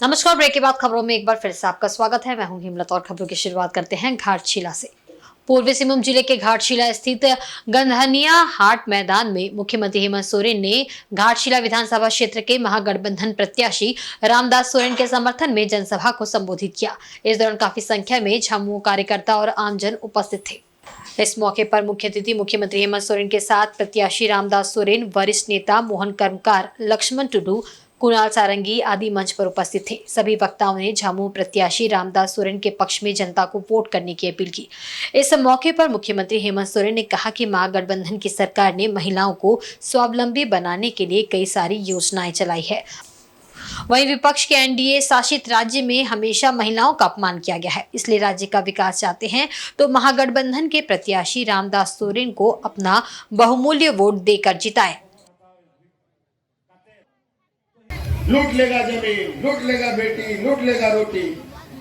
नमस्कार। ब्रेक के बाद खबरों में एक बार फिर से आपका स्वागत है। मैं हूं हिमलत और खबरों की शुरुआत करते हैं घाटशिला से। पूर्वी सिंहभूम जिले के घाटशिला स्थित गंधनिया हाट मैदान में मुख्यमंत्री हेमंत सोरेन ने घाटशिला विधानसभा क्षेत्र के महागठबंधन प्रत्याशी रामदास सोरेन के समर्थन में जनसभा को संबोधित किया। इस दौरान काफी संख्या में झामुमो कार्यकर्ता और आमजन उपस्थित थे। इस मौके पर मुख्य अतिथि मुख्यमंत्री हेमंत सोरेन के साथ प्रत्याशी रामदास सोरेन, वरिष्ठ नेता मोहन कर्मकार, लक्ष्मण टुडू, कुणाल सारंगी आदि मंच पर उपस्थित थे। सभी वक्ताओं ने झामुमो प्रत्याशी रामदास सोरेन के पक्ष में जनता को वोट करने की अपील की। इस मौके पर मुख्यमंत्री हेमंत सोरेन ने कहा कि महागठबंधन की सरकार ने महिलाओं को स्वावलंबी बनाने के लिए कई सारी योजनाएं चलाई है। वहीं विपक्ष के एनडीए शासित राज्य में हमेशा महिलाओं का अपमान किया गया है, इसलिए राज्य का विकास चाहते हैं तो महागठबंधन के प्रत्याशी रामदास सोरेन को अपना बहुमूल्य वोट देकर जिताएं। लूट लेगा जमीन, लूट लेगा बेटी, लूट लेगा रोटी,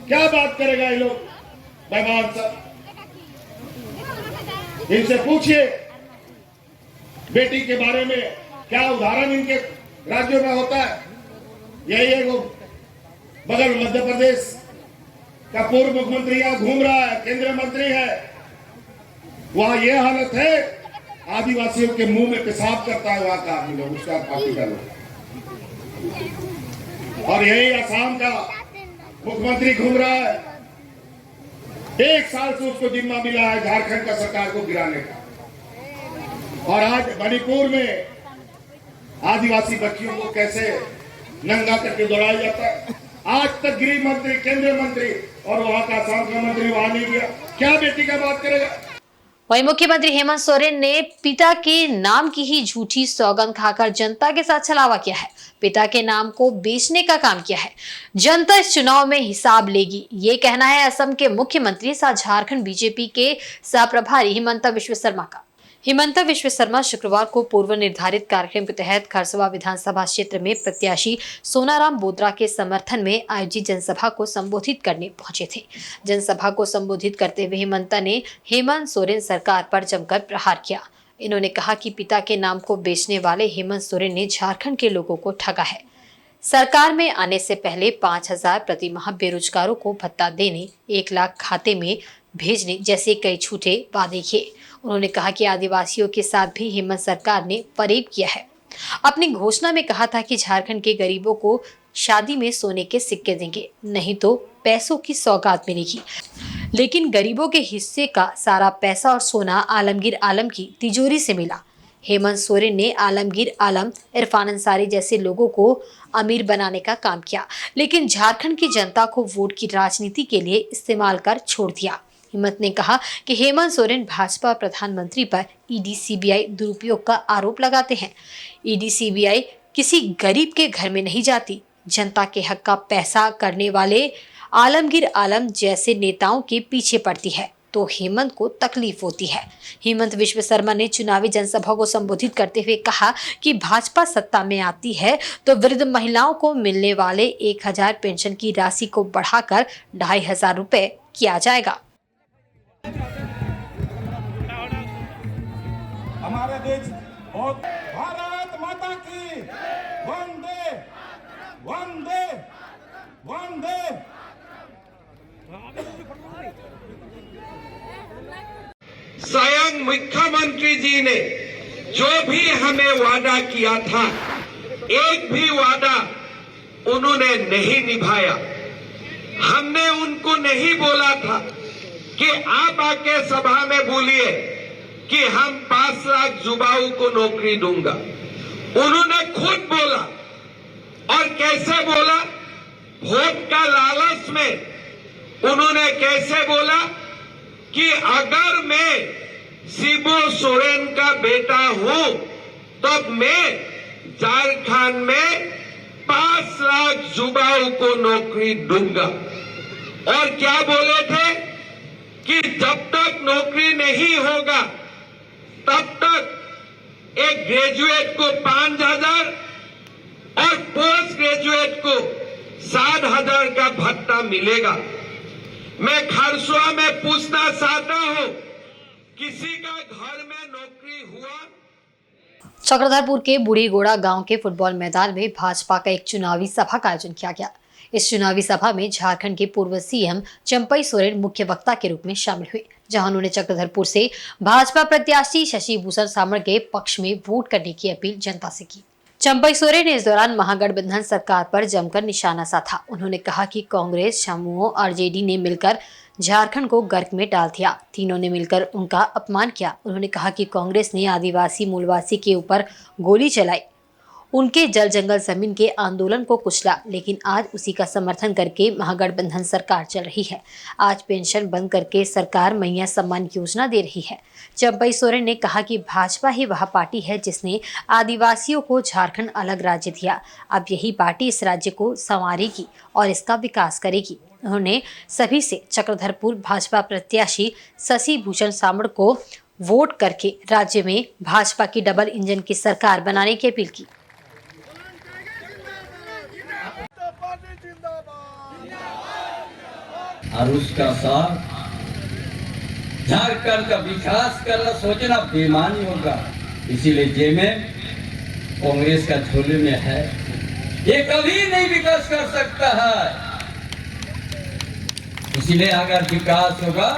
क्या बात करेगा ये लोग बेईमान सब। इनसे पूछिए बेटी के बारे में क्या उदाहरण इनके राज्यों में होता है। यही है वो बगल मध्य प्रदेश का पूर्व मुख्यमंत्री यहाँ घूम रहा है, केंद्रीय मंत्री है, वहां ये हालत है, आदिवासियों के मुंह में पेशाब करता है वहां का आदमी लोग, उसका पार्टी का लोग। और यही असम का मुख्यमंत्री घूम रहा है, 1 साल से उसको जिम्मा मिला है झारखंड का सरकार को गिराने का। और आज मणिपुर में आदिवासी बच्चियों को कैसे नंगा करके दौड़ाया जाता है। आज तक गृह मंत्री, केंद्रीय मंत्री और वहां का असम का मंत्री वहां नहीं गया, क्या बेटी का बात करेगा। वहीं मुख्यमंत्री हेमंत सोरेन ने पिता के नाम की ही झूठी सौगंध खाकर जनता के साथ छलावा किया है। पिता के नाम को बेचने का काम किया है। जनता इस चुनाव में हिसाब लेगी, ये कहना है असम के मुख्यमंत्री साथ झारखंड बीजेपी के सह प्रभारी हिमंता विश्व शर्मा का। हिमंता विश्व शर्मा शुक्रवार को पूर्व निर्धारित कार्यक्रम के तहत खरसवा विधानसभा क्षेत्र में प्रत्याशी सोनाराम बोत्रा के समर्थन में आयोजित जनसभा को संबोधित करने पहुंचे थे। जनसभा को संबोधित करते हुए हिमंता ने हेमंत सोरेन सरकार पर जमकर प्रहार किया। इन्होंने कहा कि पिता के नाम को बेचने वाले हेमंत सोरेन ने झारखंड के लोगों को ठगा है। सरकार में आने से पहले 5,000 प्रति माह बेरोजगारों को भत्ता देने, 1 लाख खाते में भेजने जैसे कई झूठे वादे किए। उन्होंने कहा कि आदिवासियों के साथ भी हेमंत सरकार ने फरेब किया है। अपनी घोषणा में कहा था कि झारखंड के गरीबों को शादी में सोने के सिक्के देंगे, नहीं तो पैसों की सौगात मिलेगी। लेकिन गरीबों के हिस्से का सारा पैसा और सोना आलमगीर आलम की तिजोरी से मिला। हेमंत सोरेन ने आलमगीर आलम, इरफान अंसारी जैसे लोगों को अमीर बनाने का काम किया, लेकिन झारखंड की जनता को वोट की राजनीति के लिए इस्तेमाल कर छोड़ दिया। हिम्मत ने कहा कि हेमंत सोरेन भाजपा प्रधानमंत्री पर ईडी सीबीआई दुरुपयोग का आरोप लगाते हैं। ईडी सीबीआई किसी गरीब के घर में नहीं जाती। जनता के हक का पैसा करने वाले आलमगीर आलम जैसे नेताओं के पीछे पड़ती है तो हेमंत को तकलीफ होती है। हेमंत विश्व शर्मा ने चुनावी जनसभा को संबोधित करते हुए कहा कि भाजपा सत्ता में आती है तो वृद्ध महिलाओं को मिलने वाले 1,000 पेंशन की राशि को बढ़ाकर 2,500 रुपए किया जाएगा। हमारे देश बहुत भारत माता की वंदे वंदे वंदे। स्वयं मुख्यमंत्री जी ने जो भी हमें वादा किया था, एक भी वादा उन्होंने नहीं निभाया। हमने उनको नहीं बोला था कि आप आके सभा में बोलिए कि हम 5 लाख युवाओं को नौकरी दूंगा। उन्होंने खुद बोला, और कैसे बोला, वोट का लालच में उन्होंने कैसे बोला कि अगर मैं शिबू सोरेन का बेटा हूं तब मैं झारखंड में 5 लाख युवाओं को नौकरी दूंगा। और क्या बोले थे कि जब तक नौकरी नहीं होगा तब तक एक ग्रेजुएट को 5,000 और पोस्ट ग्रेजुएट को 7,000 का भत्ता मिलेगा। मैं खरसवा में पूछना चाहता हूं, किसी का घर में नौकरी हुआ? चक्रधरपुर के बूढ़ी गोड़ा गांव के फुटबॉल मैदान में भाजपा का एक चुनावी सभा का आयोजन किया गया। इस चुनावी सभा में झारखंड के पूर्व सीएम चंपई सोरेन मुख्य वक्ता के रूप में शामिल हुए, जहां उन्होंने चक्रधरपुर से भाजपा प्रत्याशी शशि भूषण सामड़ के पक्ष में वोट करने की अपील जनता से की। चंपई सोरेन ने इस दौरान महागठबंधन सरकार पर जमकर निशाना साधा। उन्होंने कहा कि कांग्रेस, समूह और जेडी ने मिलकर झारखंड को गर्क में डाल दिया। तीनों ने मिलकर उनका अपमान किया। उन्होंने कहा कि कांग्रेस ने आदिवासी मूलवासी के ऊपर गोली चलाई, उनके जल जंगल जमीन के आंदोलन को कुचला, लेकिन आज उसी का समर्थन करके महागठबंधन सरकार चल रही है। आज पेंशन बंद करके सरकार मैया सम्मान योजना दे रही है। चंपई सोरेन ने कहा कि भाजपा ही वह पार्टी है जिसने आदिवासियों को झारखंड अलग राज्य दिया। अब यही पार्टी इस राज्य को संवारेगी और इसका विकास करेगी। उन्होंने सभी से चक्रधरपुर भाजपा प्रत्याशी शशि भूषण सामड़ को वोट करके राज्य में भाजपा की डबल इंजन की सरकार बनाने की अपील की। और उसका साथ झारखंड का विकास करना सोचना बेईमानी होगा। इसीलिए जेमें कांग्रेस का झोले में है, ये कभी नहीं विकास कर सकता है। इसलिए अगर विकास होगा,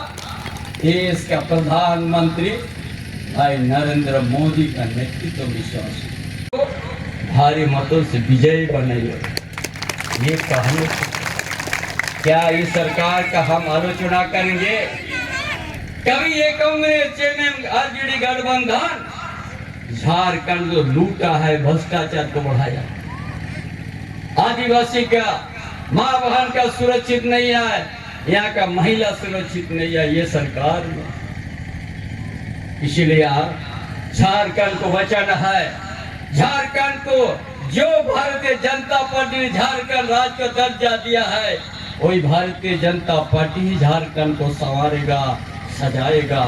देश का प्रधानमंत्री भाई नरेंद्र मोदी का नेतृत्व विश्वास तो भारी मतों से विजयी बनेगा। ये कहने क्या इस सरकार का हम आलोचना करेंगे? कभी ये कांग्रेस में आरजेडी गठबंधन झारखंड को लूटा है, भ्रष्टाचार को बढ़ाया, आदिवासी का मां बहन का सुरक्षित नहीं है, यहाँ का महिला सुरक्षित नहीं है ये सरकार में। इसीलिए झारखंड को बचाना है। झारखंड को जो भारतीय जनता पार्टी ने झारखंड राज्य को दर्जा दिया है, वही भारतीय जनता पार्टी ही झारखंड को संवारेगा, सजाएगा।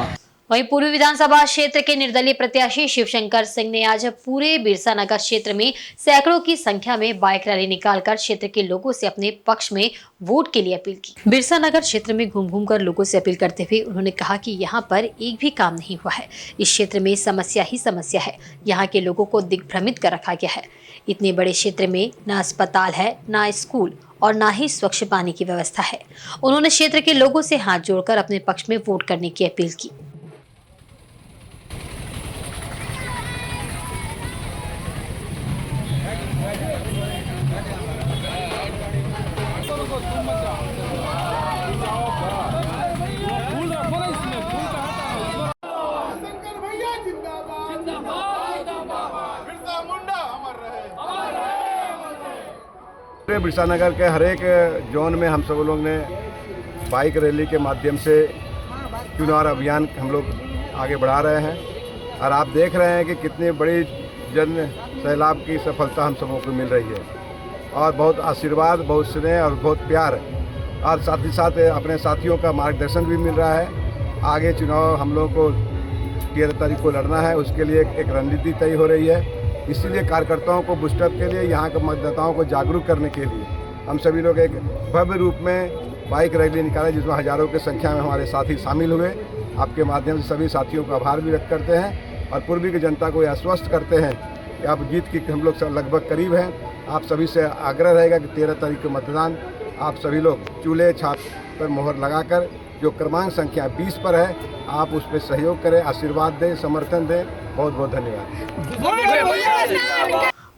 वहीं पूर्वी विधानसभा क्षेत्र के निर्दलीय प्रत्याशी शिवशंकर सिंह ने आज पूरे बिरसा नगर क्षेत्र में सैकड़ों की संख्या में बाइक रैली निकालकर क्षेत्र के लोगों से अपने पक्ष में वोट के लिए अपील की। बिरसा नगर क्षेत्र में घूम कर लोगों से अपील करते हुए उन्होंने कहा कि यहां पर एक भी काम नहीं हुआ है। इस क्षेत्र में समस्या ही समस्या है। यहाँ के लोगों को दिग्भ्रमित कर रखा गया है। इतने बड़े क्षेत्र में ना अस्पताल है, ना स्कूल और ना ही स्वच्छ पानी की व्यवस्था है। उन्होंने क्षेत्र के लोगों से हाथ जोड़कर अपने पक्ष में वोट करने की अपील की। बिरसा नगर के हर एक जोन में हम सब लोग ने बाइक रैली के माध्यम से चुनाव अभियान हम लोग आगे बढ़ा रहे हैं और आप देख रहे हैं कि कितनी बड़ी जन सैलाब की सफलता हम सबों को मिल रही है और बहुत आशीर्वाद, बहुत स्नेह और बहुत प्यार और साथ ही साथ अपने साथियों का मार्गदर्शन भी मिल रहा है। आगे चुनाव हम लोग को 13 तारीख को लड़ना है, उसके लिए एक रणनीति तय हो रही है। इसीलिए कार्यकर्ताओं को बूस्टअप के लिए, यहाँ के मतदाताओं को जागरूक करने के लिए हम सभी लोग एक भव्य रूप में बाइक रैली निकाले जिसमें हजारों की संख्या में हमारे साथी शामिल हुए। आपके माध्यम से सभी साथियों का आभार भी व्यक्त करते हैं और पूर्वी की जनता को आश्वस्त करते हैं कि आप जीत की हम लोग लगभग करीब हैं। आप सभी से आग्रह रहेगा कि 13 तारीख को मतदान आप सभी लोग चूल्हे छाप पर मोहर लगाकर जो क्रमांक संख्या 20 पर है आप उस पर सहयोग करें, आशीर्वाद दें, समर्थन दें। बहुत बहुत धन्यवाद।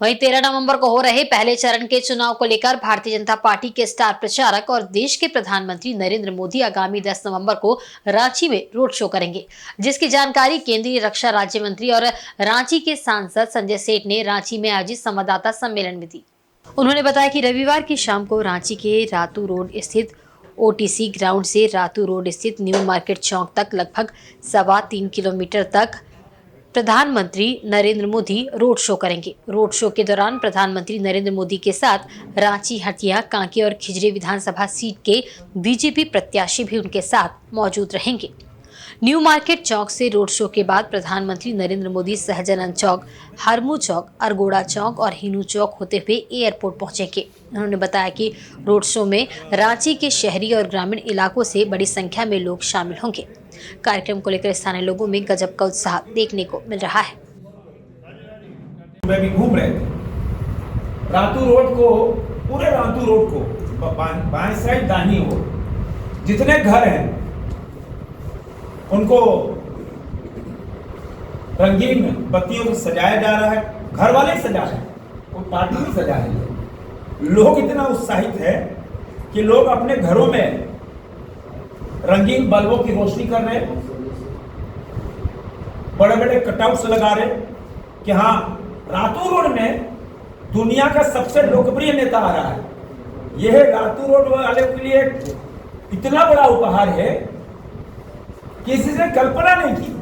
वहीं 13 नवंबर को हो रहे पहले चरण के चुनाव को लेकर भारतीय जनता पार्टी के स्टार प्रचारक और देश के प्रधानमंत्री नरेंद्र मोदी आगामी 10 नवंबर को रांची में रोड शो करेंगे, जिसकी जानकारी केंद्रीय रक्षा राज्य मंत्री और रांची के सांसद संजय सेठ ने रांची में आयोजित संवाददाता सम्मेलन में दी। उन्होंने बताया कि रविवार की शाम को रांची के रातू रोड स्थित OTC ग्राउंड से रातू रोड स्थित न्यू मार्केट चौक तक लगभग 3.25 किलोमीटर तक प्रधानमंत्री नरेंद्र मोदी रोड शो करेंगे। रोड शो के दौरान प्रधानमंत्री नरेंद्र मोदी के साथ रांची, हटिया, कांके और खिजरी विधानसभा सीट के बीजेपी प्रत्याशी भी उनके साथ मौजूद रहेंगे। न्यू मार्केट चौक से रोड शो के बाद प्रधानमंत्री नरेंद्र मोदी सहजानंद चौक, हरमू चौक, अरगोड़ा चौक और हिनू चौक होते हुए एयरपोर्ट पहुंचेंगे। उन्होंने बताया कि रोड शो में रांची के शहरी और ग्रामीण इलाकों से बड़ी संख्या में लोग शामिल होंगे। कार्यक्रम को लेकर स्थानीय लोगों में गजब का उत्साह देखने को मिल रहा है। में भी घूम रहे थे रातू रोड को, पूरे रातू रोड को बाएं साइड दाहिनी ओर जितने घर हैं उनको रंगीन बत्तियों से सजाया जा रहा है। घर वाले ही सजा रहे हैं, कोई पार्टी नहीं सजा रही है। लोग इतना उत्साहित है कि लोग अपने घरों में रंगीन बल्बों की रोशनी कर रहे हैं, बड़े बड़े कटआउट्स लगा रहे कि हाँ, रातू रोड में दुनिया का सबसे लोकप्रिय नेता आ रहा है। यह रातू रोड वाले के लिए इतना बड़ा उपहार है कि किसी ने कल्पना नहीं की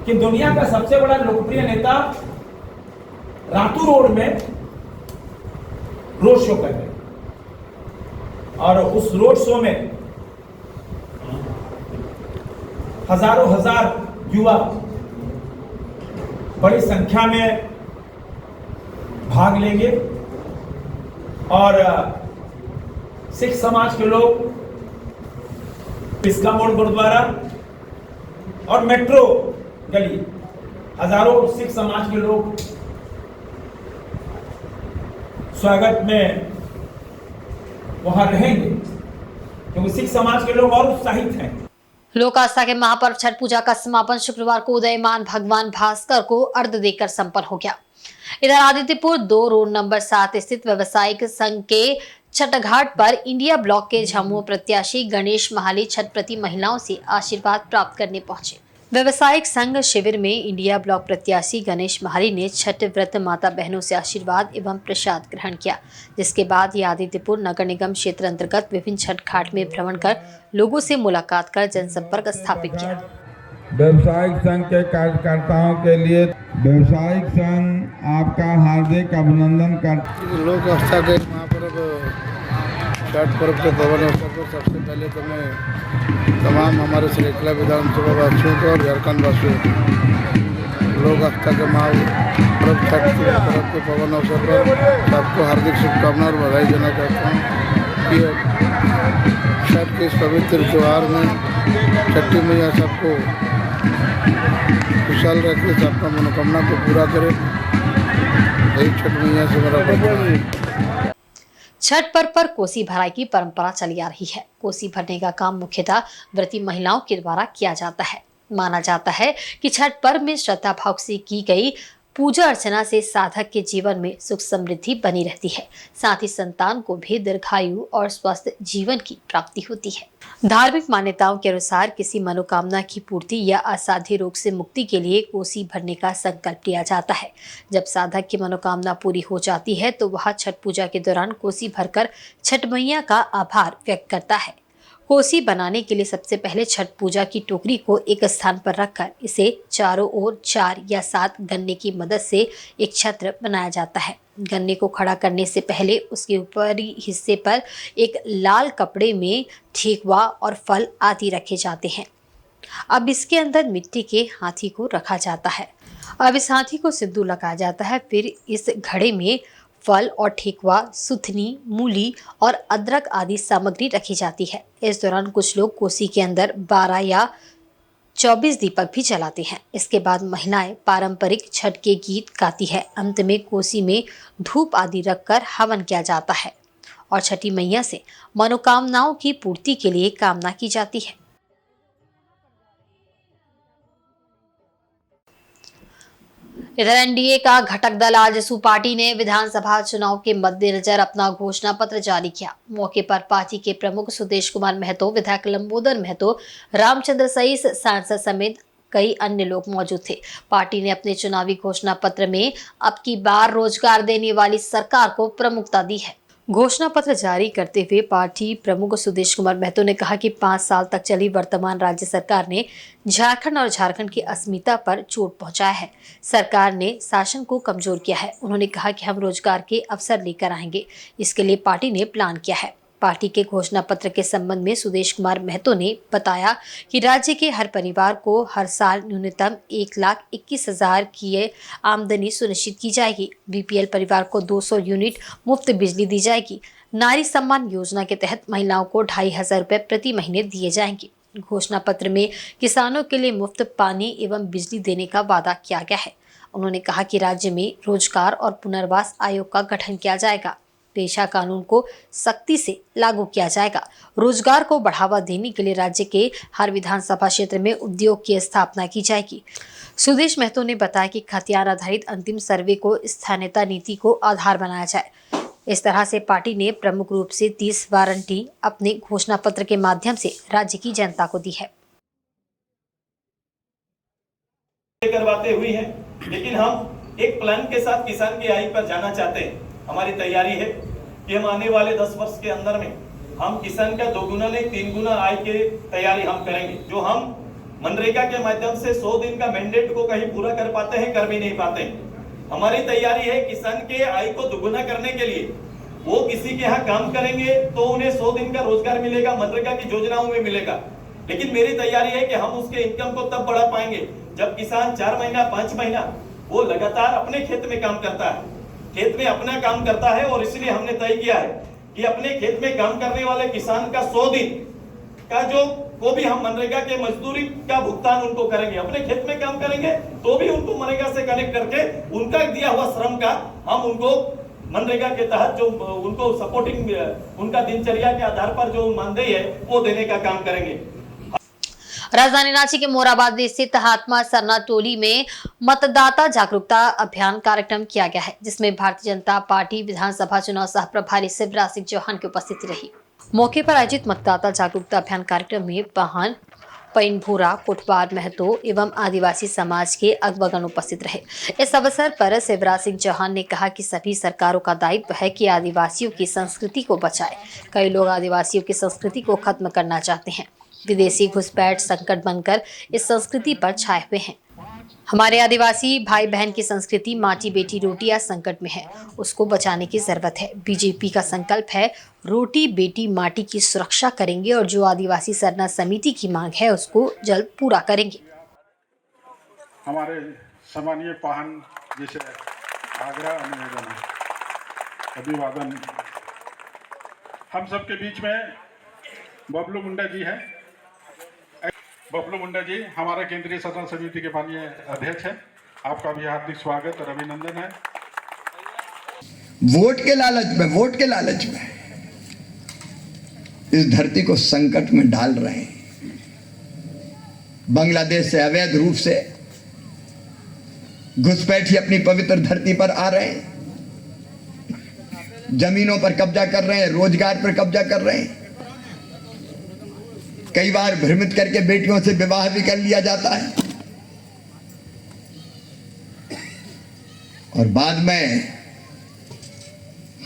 कि दुनिया का सबसे बड़ा लोकप्रिय नेता रातू रोड में रोड शो कर रहे, और उस रोड शो में हजारों हजार युवा बड़ी संख्या में भाग लेंगे और सिख समाज के लोग पिस्का मोड़ गुरुद्वारा और मेट्रो गली, हजारों सिख समाज के लोग स्वागत में वहां रहेंगे, क्योंकि सिख समाज के लोग और उत्साहित हैं। लोक आस्था के महापर्व छठ पूजा का समापन शुक्रवार को उदयमान भगवान भास्कर को अर्घ्य देकर संपन्न हो गया। इधर आदित्यपुर 2 रोड नंबर 7 स्थित व्यवसायिक संघ के छठ घाट पर इंडिया ब्लॉक के झामुमो प्रत्याशी गणेश महाली छठ प्रति महिलाओं से आशीर्वाद प्राप्त करने पहुंचे। व्यवसायिक संघ शिविर में इंडिया ब्लॉक प्रत्याशी गणेश महाली ने छठ व्रत माता बहनों से आशीर्वाद एवं प्रसाद ग्रहण किया, जिसके बाद ये आदित्यपुर नगर निगम क्षेत्र अंतर्गत विभिन्न छठ घाट में भ्रमण कर लोगों से मुलाकात कर जनसंपर्क स्थापित किया। व्यवसायिक संघ के कार्यकर्ताओं के लिए व्यवसायिक संघ आपका हार्दिक अभिनंदन करता। लोक आस्था के महापर्व छठ पर्व के पावन अवसर पर सबसे पहले तो मैं तमाम हमारे सरायकेला विधानसभा वासियों को और झारखंड वासियों को लोक आस्था के महापर्व छठ पर्व के पावन अवसर पर सबको हार्दिक शुभकामनाएं और बधाई देना चाहता हूँ कि छठ के इस पवित्र त्यौहार में छठी मैया सबको खुशहाल रखे, सबका मनोकामना को पूरा करे। यही छठ मैया से मेरा प्रार्थना। छठ पर्व पर कोसी भराई की परंपरा चली आ रही है। कोसी भरने का काम मुख्यतः व्रती महिलाओं के द्वारा किया जाता है। माना जाता है कि छठ पर्व में श्रद्धा भाव से की गई पूजा अर्चना से साधक के जीवन में सुख समृद्धि बनी रहती है, साथ ही संतान को भी दीर्घायु और स्वस्थ जीवन की प्राप्ति होती है। धार्मिक मान्यताओं के अनुसार किसी मनोकामना की पूर्ति या असाध्य रोग से मुक्ति के लिए कोसी भरने का संकल्प लिया जाता है। जब साधक की मनोकामना पूरी हो जाती है तो वह छठ पूजा के दौरान कोसी भरकर छठ मैया का आभार व्यक्त करता है। कोसी बनाने के लिए सबसे पहले छठ पूजा की टोकरी को एक स्थान पर रखकर इसे चारों ओर 4 या 7 गन्ने की मदद से एक छत्र बनाया जाता है। गन्ने को खड़ा करने से पहले उसके ऊपरी हिस्से पर एक लाल कपड़े में ठेकुआ और फल आदि रखे जाते हैं। अब इसके अंदर मिट्टी के हाथी को रखा जाता है। अब इस हाथी को सिंदूर लगाया जाता है। फिर इस घड़े में फल और ठेकुआ, सुथनी, मूली और अदरक आदि सामग्री रखी जाती है। इस दौरान कुछ लोग कोसी के अंदर 12 या 24 दीपक भी जलाते हैं। इसके बाद महिलाएं पारंपरिक छठ के गीत गाती है। अंत में कोसी में धूप आदि रखकर हवन किया जाता है और छठी मैया से मनोकामनाओं की पूर्ति के लिए कामना की जाती है। इधर एनडीए का घटक दल आजसू पार्टी ने विधानसभा चुनाव के मद्देनजर अपना घोषणा पत्र जारी किया। मौके पर पार्टी के प्रमुख सुदेश कुमार महतो, विधायक लंबोदर महतो, रामचंद्र सईस सांसद समेत कई अन्य लोग मौजूद थे। पार्टी ने अपने चुनावी घोषणा पत्र में अब की बार रोजगार देने वाली सरकार को प्रमुखता दी है। घोषणा पत्र जारी करते हुए पार्टी प्रमुख सुदेश कुमार महतो ने कहा कि 5 साल तक चली वर्तमान राज्य सरकार ने झारखंड और झारखंड की अस्मिता पर चोट पहुंचाया है। सरकार ने शासन को कमजोर किया है। उन्होंने कहा कि हम रोजगार के अवसर लेकर आएंगे, इसके लिए पार्टी ने प्लान किया है। पार्टी के घोषणा पत्र के संबंध में सुदेश कुमार महतो ने बताया कि राज्य के हर परिवार को हर साल न्यूनतम 1,21,000 की आमदनी सुनिश्चित की जाएगी। बीपीएल परिवार को 200 यूनिट मुफ्त बिजली दी जाएगी। नारी सम्मान योजना के तहत महिलाओं को 2,500 रुपये प्रति महीने दिए जाएंगे। घोषणा पत्र में किसानों के लिए मुफ्त पानी एवं बिजली देने का वादा किया गया है। उन्होंने कहा कि राज्य में रोजगार और पुनर्वास आयोग का गठन किया जाएगा। पेशा कानून को सख्ती से लागू किया जाएगा। रोजगार को बढ़ावा देने के लिए राज्य के हर विधानसभा क्षेत्र में उद्योग की स्थापना की जाएगी। सुदेश महतो ने बताया कि खतियान आधारित अंतिम सर्वे को स्थानीयता नीति को आधार बनाया जाए। इस तरह से पार्टी ने प्रमुख रूप से 30 वारंटी अपने घोषणा पत्र के माध्यम से राज्य की जनता को दी है। करवाते हुए हैं, लेकिन हम एक प्लान के साथ किसान की आय पर जाना चाहते हैं। हमारी तैयारी है कि हम आने वाले 10 वर्ष के अंदर में हम किसान का 2 गुना नहीं 3 गुना आय की तैयारी हम करेंगे। जो हम मनरेगा के माध्यम से 100 दिन का मैंडेट को कहीं पूरा कर पाते हैं, कर भी नहीं पाते हैं। हमारी तैयारी है किसान के आय को दुगुना करने के लिए वो किसी के यहाँ काम करेंगे तो उन्हें 100 दिन का रोजगार मिलेगा, मनरेगा की योजनाओं में मिलेगा। लेकिन मेरी तैयारी है कि हम उसके इनकम को तब बढ़ा पाएंगे जब किसान 4 महीना 5 महीना वो लगातार अपने खेत में काम करता है, खेत में अपना काम करता है। और इसलिए हमने तय किया है कि अपने खेत में काम करने वाले किसान का 100 दिन का को भी हम मनरेगा के मजदूरी का भुगतान उनको करेंगे। अपने खेत में काम करेंगे तो भी उनको मनरेगा से कनेक्ट करके उनका दिया हुआ श्रम का हम उनको मनरेगा के तहत जो उनको सपोर्टिंग उनका दिनचर्या के आधार पर जो मानदेय है वो देने का काम करेंगे। राजधानी रांची के मोराबाद स्थित हातमा सरना टोली में मतदाता जागरूकता अभियान कार्यक्रम किया गया है, जिसमें भारतीय जनता पार्टी विधानसभा चुनाव सह प्रभारी शिवराज सिंह चौहान की उपस्थिति रही। मौके पर आयोजित मतदाता जागरूकता अभियान कार्यक्रम में पहान पैनभूरा कोटवार महतो एवं आदिवासी समाज के अगवगन उपस्थित रहे। इस अवसर पर शिवराज सिंह चौहान ने कहा कि सभी सरकारों का दायित्व है कि आदिवासियों की संस्कृति को बचाए। कई लोग आदिवासियों की संस्कृति को खत्म करना चाहते हैं। विदेशी घुसपैठ संकट बनकर इस संस्कृति पर छाए हुए हैं। हमारे आदिवासी भाई बहन की संस्कृति माटी बेटी रोटियां संकट में है, उसको बचाने की जरूरत है। बीजेपी का संकल्प है रोटी बेटी माटी की सुरक्षा करेंगे और जो आदिवासी सरना समिति की मांग है उसको जल्द पूरा करेंगे। हमारे सम्मानीय पाहन जैसे आग्रह निवेदन अभिवादन हम सबके बीच में बबलू मुंडा जी हैं। बबलू मुंडा जी हमारा केंद्रीय सदन समिति के माननीय अध्यक्ष हैं। आपका भी हार्दिक स्वागत और अभिनंदन है। वोट के लालच में इस धरती को संकट में डाल रहे हैं। बांग्लादेश से अवैध रूप से घुसपैठी अपनी पवित्र धरती पर आ रहे हैं, जमीनों पर कब्जा कर रहे हैं, रोजगार पर कब्जा कर रहे हैं। कई बार भ्रमित करके बेटियों से विवाह भी कर लिया जाता है और बाद में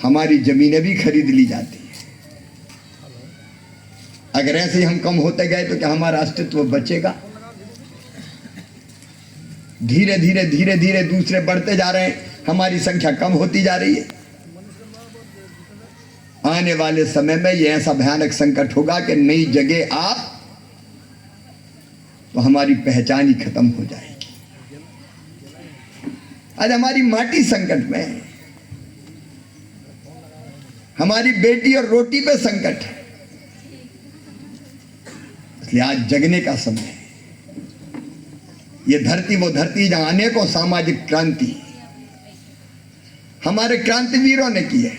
हमारी जमीनें भी खरीद ली जाती है। अगर ऐसे ही हम कम होते गए तो क्या हमारा अस्तित्व बचेगा? धीरे धीरे दूसरे बढ़ते जा रहे हैं, हमारी संख्या कम होती जा रही है। आने वाले समय में यह ऐसा भयानक संकट होगा कि नई जगह आप तो हमारी पहचान ही खत्म हो जाएगी। आज हमारी माटी संकट में है, हमारी बेटी और रोटी पे संकट है। इसलिए आज जगने का समय है। ये धरती वो धरती जहां अनेकों सामाजिक क्रांति हमारे क्रांतिवीरों ने की है।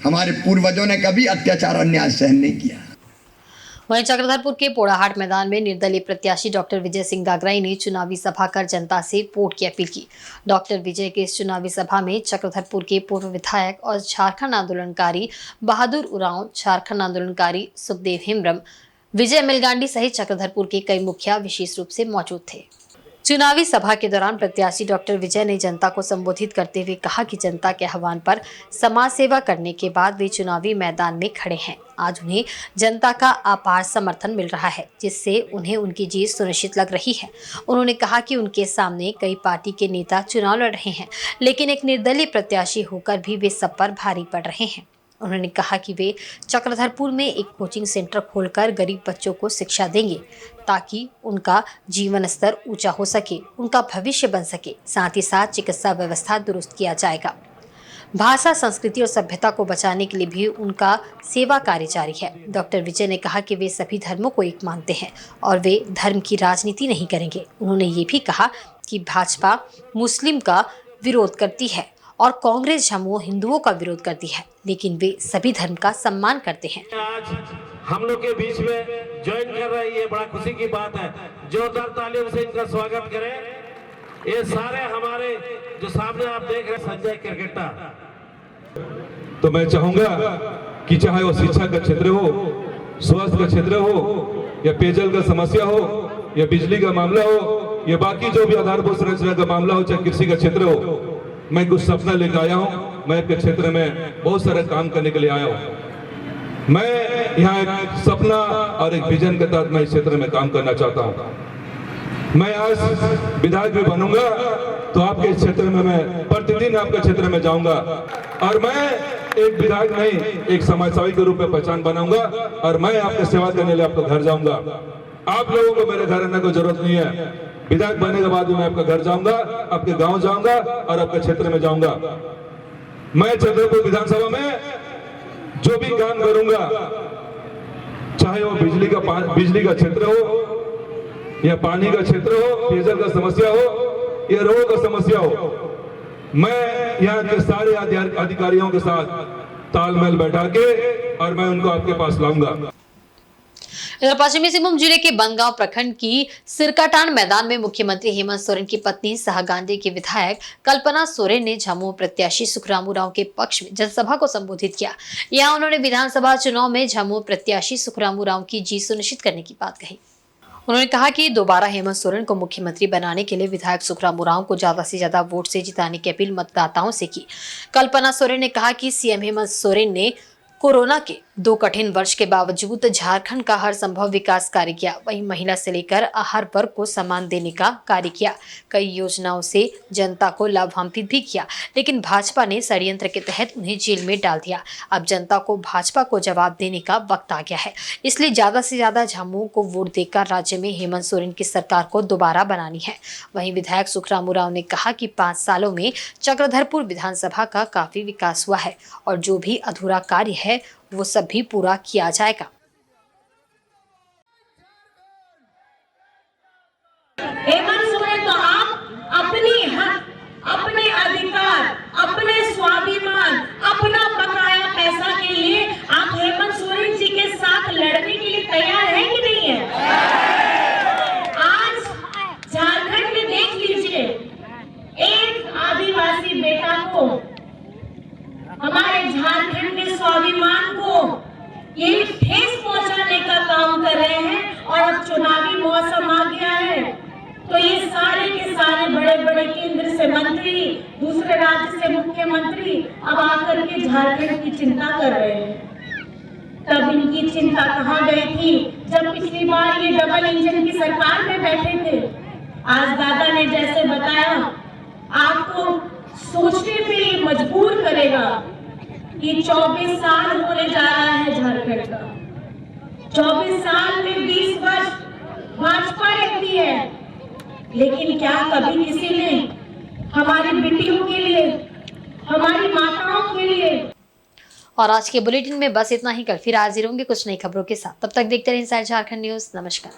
हमारे पूर्वजों ने कभी अत्याचार अन्याय सहन नहीं किया। वहीं चक्रधरपुर के पोड़ाहाट मैदान में निर्दलीय प्रत्याशी डॉक्टर विजय सिंह गागराई ने चुनावी सभा कर जनता से वोट की अपील की। डॉक्टर विजय के इस चुनावी सभा में चक्रधरपुर के पूर्व विधायक और झारखंड आंदोलनकारी बहादुर उरांव, झारखंड आंदोलनकारी सुखदेव हेम्ब्रम, विजय मिलगांडी सहित चक्रधरपुर के कई मुखिया विशेष रूप से मौजूद थे। चुनावी सभा के दौरान प्रत्याशी डॉक्टर विजय ने जनता को संबोधित करते हुए कहा कि जनता के आह्वान पर समाज सेवा करने के बाद वे चुनावी मैदान में खड़े हैं। आज उन्हें जनता का अपार समर्थन मिल रहा है, जिससे उन्हें उनकी जीत सुनिश्चित लग रही है। उन्होंने कहा कि उनके सामने कई पार्टी के नेता चुनाव लड़ रहे हैं, लेकिन एक निर्दलीय प्रत्याशी होकर भी वे सब पर भारी पड़ रहे हैं। उन्होंने कहा कि वे चक्रधरपुर में एक कोचिंग सेंटर खोलकर गरीब बच्चों को शिक्षा देंगे ताकि उनका जीवन स्तर ऊंचा हो सके, उनका भविष्य बन सके। साथ ही साथ चिकित्सा व्यवस्था दुरुस्त किया जाएगा। भाषा, संस्कृति और सभ्यता को बचाने के लिए भी उनका सेवा कार्य जारी है। डॉक्टर विजय ने कहा कि वे सभी धर्मों को एक मानते हैं और वे धर्म की राजनीति नहीं करेंगे। उन्होंने ये भी कहा कि भाजपा मुस्लिम का विरोध करती है और कांग्रेस झामुमो हिंदुओं का विरोध करती है, लेकिन वे सभी धर्म का सम्मान करते हैं। आज हम लोग के बीच में ज्वाइन कर रहे हैं, ये बड़ा खुशी की बात है। जोरदार तालियों से इनका स्वागत करें। ये सारे हमारे जो सामने आप देख रहे हैं संजय क्रिकेटर। तो मैं चाहूंगा कि चाहे वो शिक्षा का क्षेत्र हो, स्वास्थ्य का क्षेत्र हो, या पेयजल का समस्या हो, या बिजली का मामला हो, या बाकी जो भी आधारभूत संरचना का मामला हो, चाहे कृषि का क्षेत्र हो, मैं कुछ सपना लेकर आया हूँ। मैं आपके क्षेत्र में बहुत सारा काम करने के लिए आया हूँ। मैं यहाँ एक सपना और एक विजन के तहत मैं इस क्षेत्र में काम करना चाहता हूँ। मैं आज विधायक भी बनूंगा तो आपके इस क्षेत्र में मैं प्रतिदिन आपके क्षेत्र में जाऊंगा और मैं एक विधायक नहीं, एक समाजसेवी के रूप में पहचान बनाऊंगा और मैं आपकी सेवा करने लिए आपके घर जाऊंगा। आप लोगों को मेरे घर आने की जरूरत नहीं है। विधायक बनने के बाद मैं आपका घर जाऊंगा, आपके गांव जाऊंगा और आपके क्षेत्र में जाऊंगा। मैं छतरपुर विधानसभा में जो भी काम करूंगा, चाहे वो बिजली का क्षेत्र हो, या पानी का क्षेत्र हो, पेयजल का समस्या हो, या रोड का समस्या हो, मैं यहाँ के सारे अधिकारियों के साथ तालमेल बैठा के और मैं उनको आपके पास लाऊंगा। इधर पश्चिमी सिंहभूम जिले के बनगांव प्रखंड की सिरकाटांड मैदान में मुख्यमंत्री हेमंत सोरेन की पत्नी साहगांडी के विधायक कल्पना सोरेन ने झामुमो प्रत्याशी सुखराम उरांव के पक्ष में जनसभा को संबोधित किया। यहां उन्होंने विधानसभा चुनाव में झामुमो प्रत्याशी सुखराम उरांव की जीत सुनिश्चित करने की बात कही। उन्होंने कहा कि दोबारा हेमंत सोरेन को मुख्यमंत्री बनाने के लिए विधायक सुखराम उरांव को ज्यादा से ज्यादा वोट से जिताने की अपील मतदाताओं से की। कल्पना सोरेन ने कहा कि सीएम हेमंत सोरेन ने कोरोना के 2 कठिन वर्ष के बावजूद झारखंड का हर संभव विकास कार्य किया। वहीं महिला से लेकर हर वर्ग को सम्मान देने का कार्य किया। कई योजनाओं से जनता को लाभान्वित भी किया, लेकिन भाजपा ने षड्यंत्र के तहत उन्हें जेल में डाल दिया। अब जनता को भाजपा को जवाब देने का वक्त आ गया है, इसलिए ज्यादा से ज्यादा झामुमो को वोट देकर राज्य में हेमंत सोरेन की सरकार को दोबारा बनानी है। वहीं विधायक सुखराम उरांव ने कहा कि 5 सालों में चक्रधरपुर विधानसभा का काफी विकास हुआ है और जो भी अधूरा कार्य है वो सब भी पूरा किया जाएगा। हेमंत सोरेन तो आप अपनी हक, अपने अधिकार, अपने स्वाभिमान, अपना बकाया पैसा के लिए आप हेमंत सोरेन जी के साथ लड़ने के लिए तैयार हैं कि नहीं है? आज झारखंड में देख लीजिए, एक आदिवासी बेटा को, हमारे झारखंड के स्वाभिमान को ये ठेस पहुंचाने का काम कर रहे हैं। और अब चुनावी मौसम आ गया है तो ये सारे के सारे बड़े बड़े केंद्र से मंत्री, दूसरे राज्य से मुख्यमंत्री अब आकर के झारखंड की चिंता कर रहे हैं। तब इनकी चिंता कहाँ गई थी जब पिछली बार ये डबल इंजन की सरकार में बैठे थे। आज दादा ने जैसे बताया, आपको सोचने पे मजबूर करेगा कि 24 साल होने जा रहा है झारखंड का। 24 साल में 20 वर्ष भाजपा रहती है, लेकिन क्या कभी किसी ने हमारी बेटियों के लिए, हमारी माताओं के लिए। और आज के बुलेटिन में बस इतना ही। कल फिर हाजिर होंगे कुछ नई खबरों के साथ। तब तक देखते रहिए इनसाइड झारखंड न्यूज। नमस्कार।